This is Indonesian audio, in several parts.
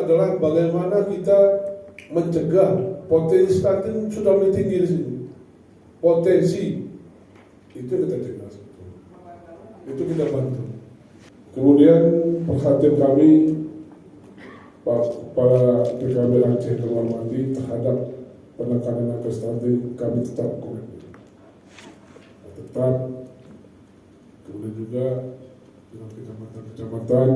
adalah bagaimana kita mencegah potensi stunting sudah mulai tinggi di sini. Potensi itu kita cegah, itu kita bantu. Kemudian perhatian kami para PKB Aceh yang hormati terhadap penekanan angka stunting kami tetap komitmen. Tetap, kemudian juga dengan kecamatan-kecamatan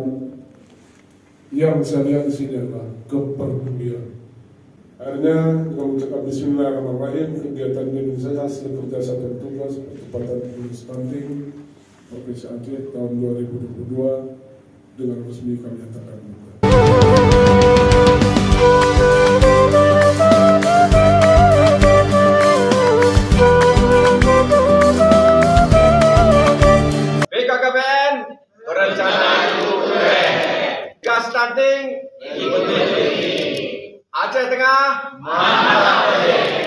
yang saya lihat di sini adalah kepedulian. Akhirnya dengan mengucapkan Bismillahirrahmanirrahim, kegiatan Indonesia hasil kerja satuan tugas percepatan stunting Provinsi Aceh tahun 2022 dengan resmi kami nyatakan buka. BKKBN berencana untuk keren. Gas stunting ikuti. Aceh Tengah mantap.